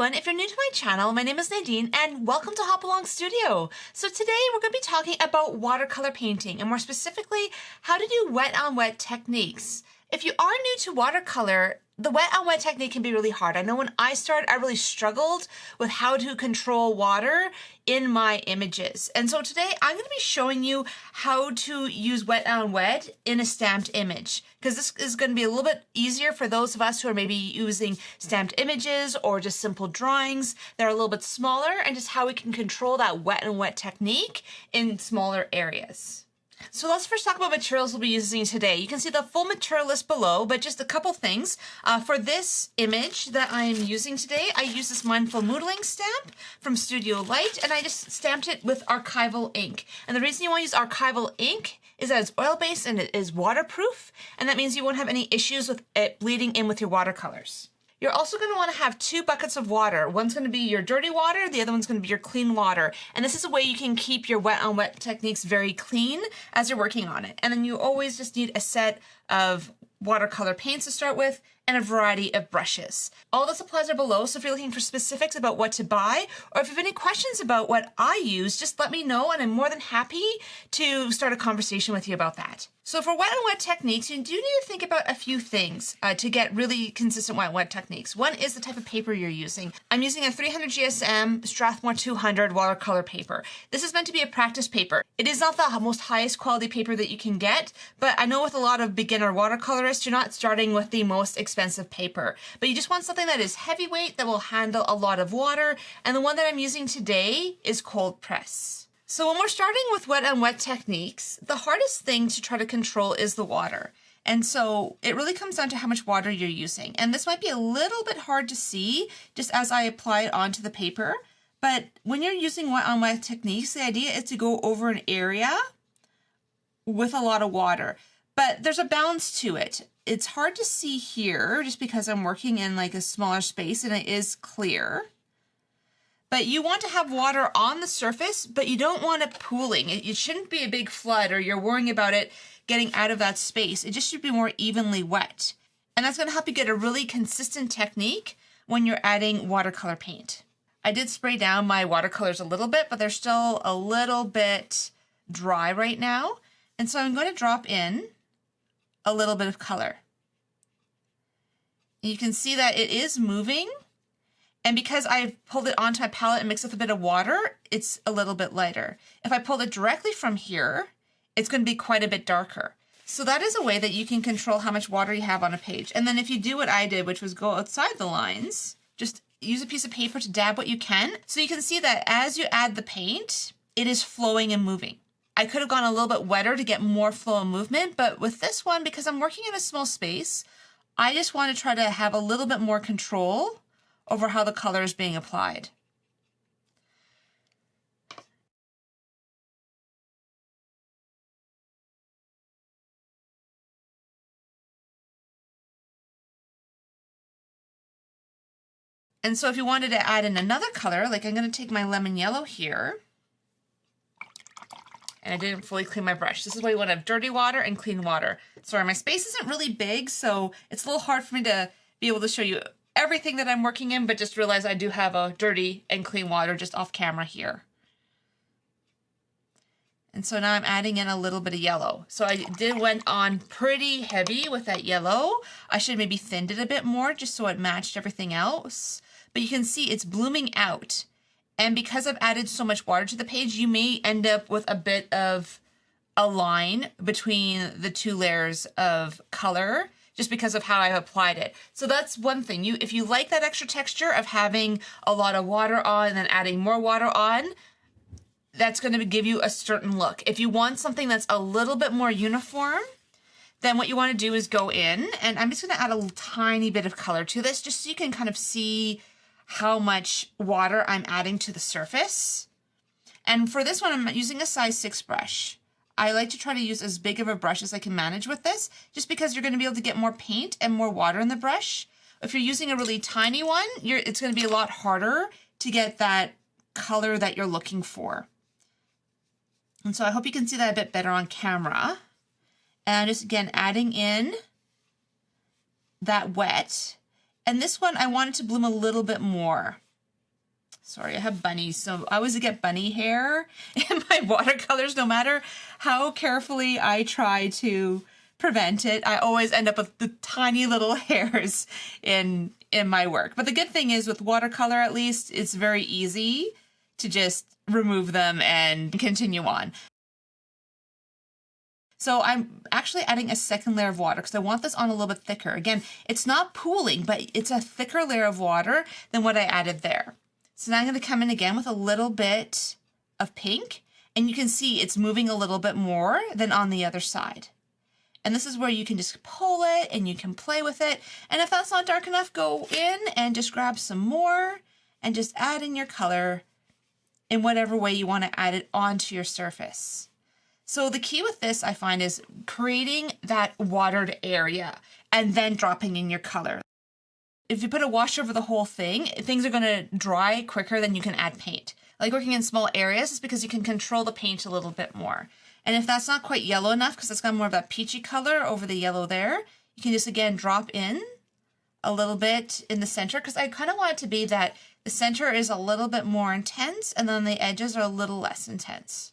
everyone, if you're new to my channel, my name is Nadine and welcome to Hop Along Studio. So today we're going to be talking about watercolor painting and more specifically how to do wet on wet techniques. If you are new to watercolor, the wet on wet technique can be really hard. I know when I started, I really struggled with how to control water in my images. And so today I'm going to be showing you how to use wet on wet in a stamped image, because this is going to be a little bit easier for those of us who are maybe using stamped images or just simple drawings that are a little bit smaller, and just how we can control that wet on wet technique in smaller areas. So let's first talk about materials we'll be using today. You can see the full material list below, but just a couple things. For this image that I'm using today, I use this Mindful Moodling stamp from Studio Light, and I just stamped it with archival ink. And the reason you want to use archival ink is that it's oil-based and it is waterproof, and that means you won't have any issues with it bleeding in with your watercolors. You're also going to want to have 2 buckets of water. One's going to be your dirty water, the other one's going to be your clean water. And this is a way you can keep your wet on wet techniques very clean as you're working on it. And then you always just need a set of watercolor paints to start with and a variety of brushes. All the supplies are below, so if you're looking for specifics about what to buy, or if you have any questions about what I use, just let me know and I'm more than happy to start a conversation with you about that. So for wet on wet techniques, you do need to think about a few things to get really consistent wet on wet techniques. One is the type of paper you're using. I'm using a 300 GSM Strathmore 200 watercolor paper. This is meant to be a practice paper. It is not the most highest quality paper that you can get, but I know with a lot of beginner watercolorists, you're not starting with the most expensive paper, but you just want something that is heavyweight, that will handle a lot of water, and the one that I'm using today is cold press. So when we're starting with wet on wet techniques, the hardest thing to try to control is the water. And so it really comes down to how much water you're using. And this might be a little bit hard to see just as I apply it onto the paper. But when you're using wet on wet techniques, the idea is to go over an area with a lot of water. But there's a balance to it. It's hard to see here just because I'm working in like a smaller space and it is clear. But you want to have water on the surface, but you don't want it pooling. It shouldn't be a big flood or you're worrying about it getting out of that space. It just should be more evenly wet. And that's going to help you get a really consistent technique when you're adding watercolor paint. I did spray down my watercolors a little bit, but they're still a little bit dry right now. And so I'm going to drop in a little bit of color. And you can see that it is moving. And because I've pulled it onto my palette and mixed with a bit of water, it's a little bit lighter. If I pulled it directly from here, it's going to be quite a bit darker. So that is a way that you can control how much water you have on a page. And then if you do what I did, which was go outside the lines, just use a piece of paper to dab what you can. So you can see that as you add the paint, it is flowing and moving. I could have gone a little bit wetter to get more flow and movement, but with this one, because I'm working in a small space, I just want to try to have a little bit more control over how the color is being applied. And so if you wanted to add in another color, like I'm going to take my lemon yellow here, and I didn't fully clean my brush. This is why you want to have dirty water and clean water. Sorry, my space isn't really big, so it's a little hard for me to be able to show you everything that I'm working in, but just realize I do have a dirty and clean water just off camera here. And so now I'm adding in a little bit of yellow. So I went on pretty heavy with that yellow. I should maybe thinned it a bit more just so it matched everything else. But you can see it's blooming out. And because I've added so much water to the page, you may end up with a bit of a line between the 2 layers of color, just because of how I've applied it. So that's one thing. If you like that extra texture of having a lot of water on and then adding more water on, that's going to give you a certain look. If you want something that's a little bit more uniform, then what you want to do is go in, and I'm just going to add a tiny bit of color to this just so you can kind of see how much water I'm adding to the surface. And for this one, I'm using a size 6 brush. I like to try to use as big of a brush as I can manage with this, just because you're going to be able to get more paint and more water in the brush. If you're using a really tiny one, it's going to be a lot harder to get that color that you're looking for. And so I hope you can see that a bit better on camera. And just again, adding in that wet. And this one, I want it to bloom a little bit more. Sorry, I have bunnies, so I always get bunny hair in my watercolors. No matter how carefully I try to prevent it, I always end up with the tiny little hairs in my work. But the good thing is with watercolor, at least, it's very easy to just remove them and continue on. So I'm actually adding a second layer of water because I want this on a little bit thicker. Again, it's not pooling, but it's a thicker layer of water than what I added there. So now I'm going to come in again with a little bit of pink, and you can see it's moving a little bit more than on the other side. And this is where you can just pull it and you can play with it. And if that's not dark enough, go in and just grab some more and just add in your color in whatever way you want to add it onto your surface. So the key with this, I find, is creating that watered area and then dropping in your color. If you put a wash over the whole thing, things are going to dry quicker than you can add paint. Like working in small areas is because you can control the paint a little bit more. And if that's not quite yellow enough, because it's got more of that peachy color over the yellow there, you can just, again, drop in a little bit in the center, because I kind of want it to be that the center is a little bit more intense and then the edges are a little less intense.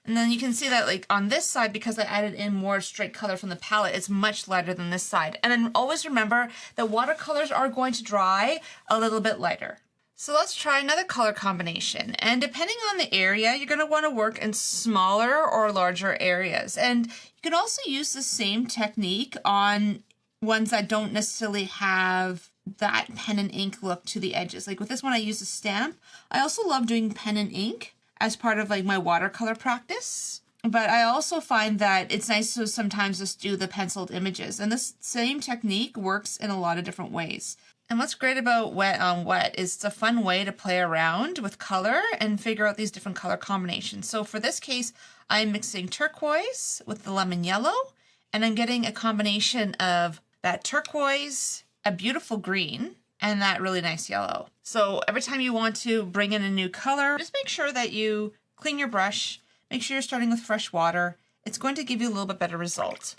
And then you can see that, like, on this side, because I added in more straight color from the palette, it's much lighter than this side. And then always remember that watercolors are going to dry a little bit lighter. So let's try another color combination. And depending on the area, you're going to want to work in smaller or larger areas. And you can also use the same technique on ones that don't necessarily have that pen and ink look to the edges. Like with this one, I use a stamp. I also love doing pen and ink as part of like my watercolor practice. But I also find that it's nice to sometimes just do the penciled images. And this same technique works in a lot of different ways. And what's great about Wet on Wet is it's a fun way to play around with color and figure out these different color combinations. So for this case, I'm mixing turquoise with the lemon yellow, and I'm getting a combination of that turquoise, a beautiful green, and that really nice yellow. So every time you want to bring in a new color, just make sure that you clean your brush, make sure you're starting with fresh water. It's going to give you a little bit better result.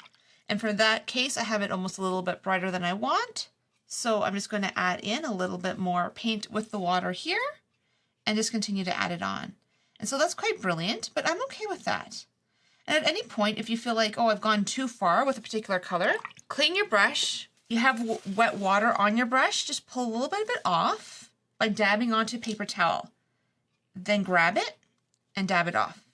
And for that case, I have it almost a little bit brighter than I want. So I'm just going to add in a little bit more paint with the water here and just continue to add it on. And so that's quite brilliant, but I'm okay with that. And at any point, if you feel like, oh, I've gone too far with a particular color, clean your brush. You have wet water on your brush, just pull a little bit of it off by dabbing onto a paper towel. Then grab it and dab it off,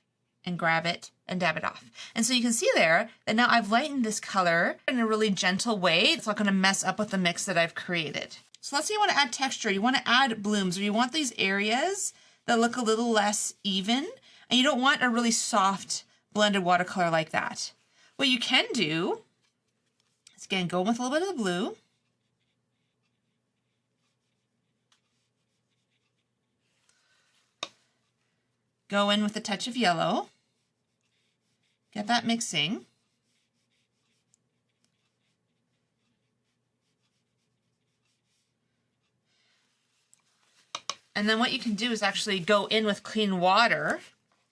and grab it and dab it off. And so you can see there that now I've lightened this color in a really gentle way. It's not going to mess up with the mix that I've created. So let's say you want to add texture, you want to add blooms, or you want these areas that look a little less even, and you don't want a really soft blended watercolor like that. What you can do is, again, go with a little bit of the blue. Go in with a touch of yellow. Get that mixing. And then what you can do is actually go in with clean water,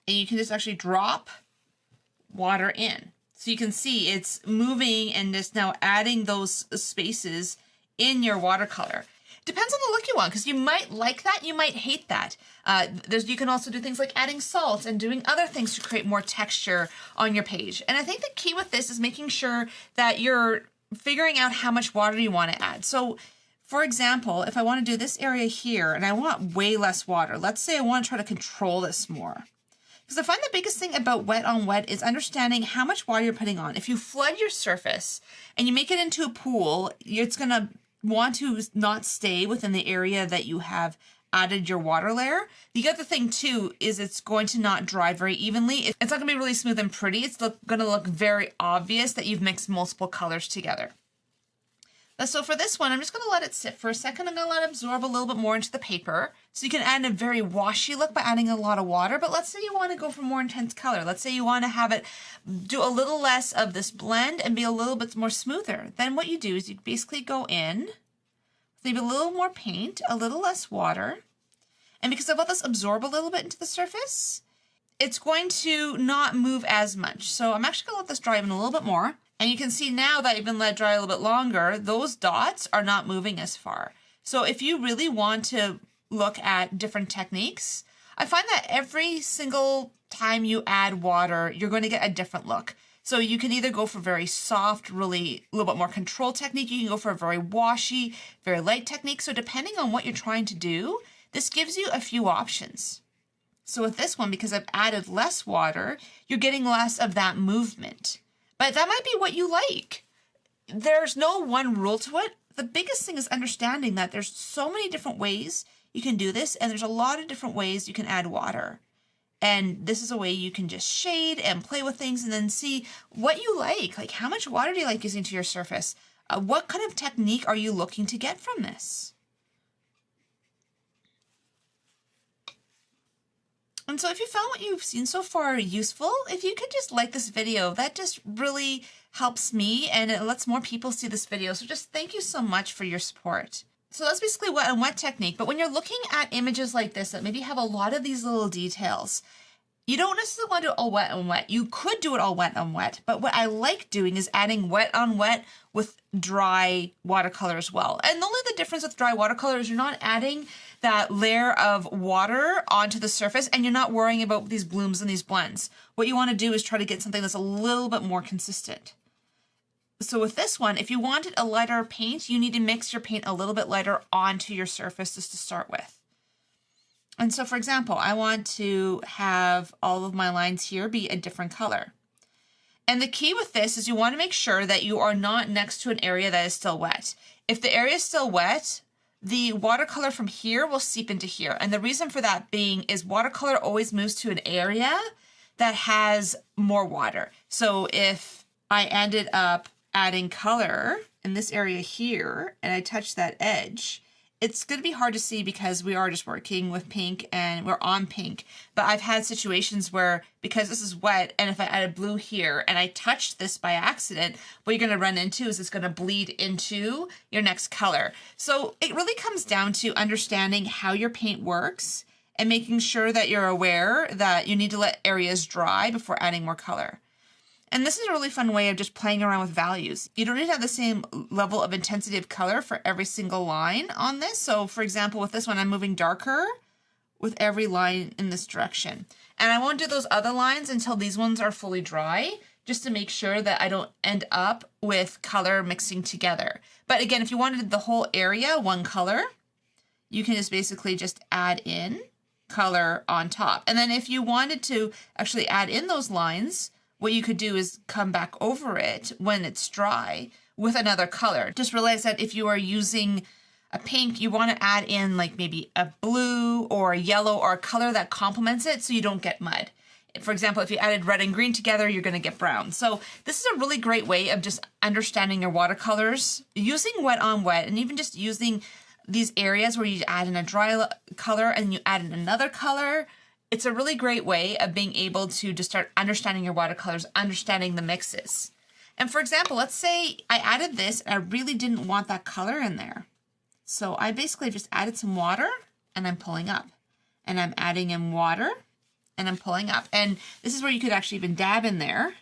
and you can just actually drop water in. So you can see it's moving and just now adding those spaces in your watercolor. Depends on the look you want, because you might like that, you might hate that. You can also do things like adding salt and doing other things to create more texture on your page. And I think the key with this is making sure that you're figuring out how much water you want to add. So for example, if I want to do this area here and I want way less water, let's say I want to try to control this more. Because I find the biggest thing about Wet on Wet is understanding how much water you're putting on. If you flood your surface and you make it into a pool, it's going to want to not stay within the area that you have added your water layer. The other thing too is it's going to not dry very evenly. It's not going to be really smooth and pretty. It's going to look very obvious that you've mixed multiple colors together. So for this one, I'm just going to let it sit for a second. I'm going to let it absorb a little bit more into the paper. So you can add a very washy look by adding a lot of water. But let's say you want to go for more intense color. Let's say you want to have it do a little less of this blend and be a little bit more smoother. Then what you do is you basically go in with maybe a little more paint, a little less water. And because I've let this absorb a little bit into the surface, it's going to not move as much. So I'm actually going to let this dry even a little bit more. And you can see now that I've been let dry a little bit longer, those dots are not moving as far. So if you really want to look at different techniques, I find that every single time you add water, you're going to get a different look. So you can either go for very soft, really a little bit more controlled technique. You can go for a very washy, very light technique. So depending on what you're trying to do, this gives you a few options. So with this one, because I've added less water, you're getting less of that movement. But that might be what you like. There's no one rule to it. The biggest thing is understanding that there's so many different ways you can do this, and there's a lot of different ways you can add water. And this is a way you can just shade and play with things and then see what you like. Like, how much water do you like using to your surface? What kind of technique are you looking to get from this? And so if you found what you've seen so far useful, if you could just like this video, that just really helps me and it lets more people see this video. So just thank you so much for your support. So that's basically wet and wet technique. But when you're looking at images like this that maybe have a lot of these little details, you don't necessarily want to do it all wet and wet. You could do it all wet and wet, but what I like doing is adding wet on wet with dry watercolor as well. And only the difference with dry watercolor is you're not adding that layer of water onto the surface and you're not worrying about these blooms and these blends. What you want to do is try to get something that's a little bit more consistent. So with this one, if you wanted a lighter paint, you need to mix your paint a little bit lighter onto your surface just to start with. And so for example, I want to have all of my lines here be a different color. And the key with this is you want to make sure that you are not next to an area that is still wet. If the area is still wet, the watercolor from here will seep into here. And the reason for that being is watercolor always moves to an area that has more water. So if I ended up adding color in this area here and I touch that edge, it's going to be hard to see because we are just working with pink and we're on pink. But I've had situations where, because this is wet, and if I added blue here and I touched this by accident, what you're going to run into is it's going to bleed into your next color. So it really comes down to understanding how your paint works and making sure that you're aware that you need to let areas dry before adding more color. And this is a really fun way of just playing around with values. You don't need to have the same level of intensity of color for every single line on this. So for example, with this one, I'm moving darker with every line in this direction. And I won't do those other lines until these ones are fully dry, just to make sure that I don't end up with color mixing together. But again, if you wanted the whole area one color, you can just basically just add in color on top. And then if you wanted to actually add in those lines, what you could do is come back over it when it's dry with another color. Just realize that if you are using a pink, you want to add in like maybe a blue or a yellow or a color that complements it so you don't get mud. For example, if you added red and green together, you're going to get brown. So this is a really great way of just understanding your watercolors, using wet on wet, and even just using these areas where you add in a dry color and you add in another color. It's a really great way of being able to just start understanding your watercolors, understanding the mixes. And for example, let's say I added this and I really didn't want that color in there. So I basically just added some water and I'm pulling up. And I'm adding in water and I'm pulling up. And this is where you could actually even dab in there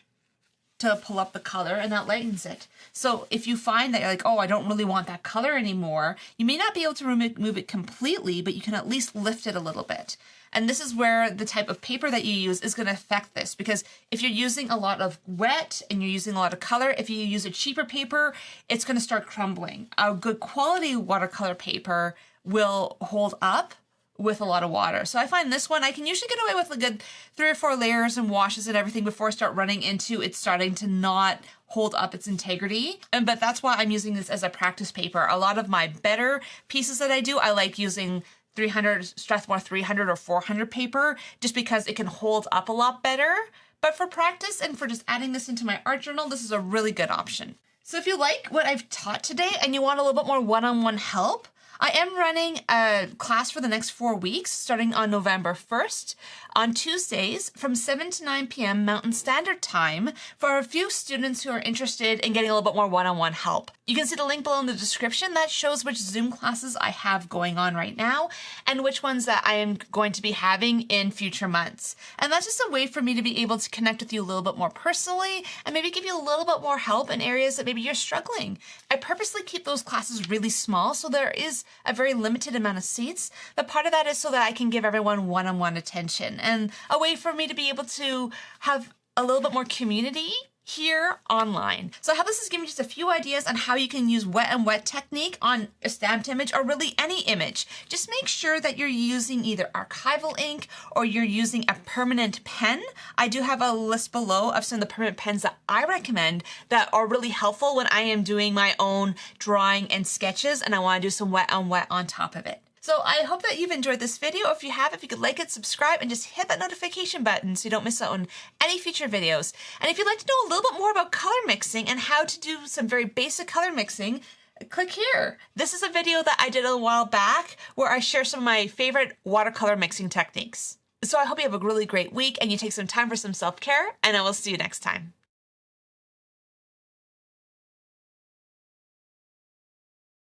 to pull up the color, and that lightens it. So if you find that you're like, oh, I don't really want that color anymore, you may not be able to remove it completely, but you can at least lift it a little bit. And this is where the type of paper that you use is going to affect this, because if you're using a lot of wet and you're using a lot of color, if you use a cheaper paper, it's going to start crumbling. A good quality watercolor paper will hold up with a lot of water. So I find this one, I can usually get away with a good 3 or 4 layers and washes and everything before I start running into it starting to not hold up its integrity. But that's why I'm using this as a practice paper. A lot of my better pieces that I do, I like using 300 Strathmore 300 or 400 paper, just because it can hold up a lot better. But for practice and for just adding this into my art journal, this is a really good option. So if you like what I've taught today and you want a little bit more one-on-one help, I am running a class for the next 4 weeks, starting on November 1st, on Tuesdays from 7 to 9 p.m. Mountain Standard Time for a few students who are interested in getting a little bit more one-on-one help. You can see the link below in the description that shows which Zoom classes I have going on right now and which ones that I am going to be having in future months. And that's just a way for me to be able to connect with you a little bit more personally and maybe give you a little bit more help in areas that maybe you're struggling. I purposely keep those classes really small, so there is a very limited amount of seats. But part of that is so that I can give everyone one-on-one attention and a way for me to be able to have a little bit more community here online. So I hope this has given you just a few ideas on how you can use wet and wet technique on a stamped image or really any image. Just make sure that you're using either archival ink or you're using a permanent pen. I do have a list below of some of the permanent pens that I recommend that are really helpful when I am doing my own drawing and sketches and I want to do some wet on top of it. So I hope that you've enjoyed this video. If you have, if you could like it, subscribe, and just hit that notification button so you don't miss out on any future videos. And if you'd like to know a little bit more about color mixing and how to do some very basic color mixing, click here. This is a video that I did a while back where I share some of my favorite watercolor mixing techniques. So I hope you have a really great week and you take some time for some self-care, and I will see you next time.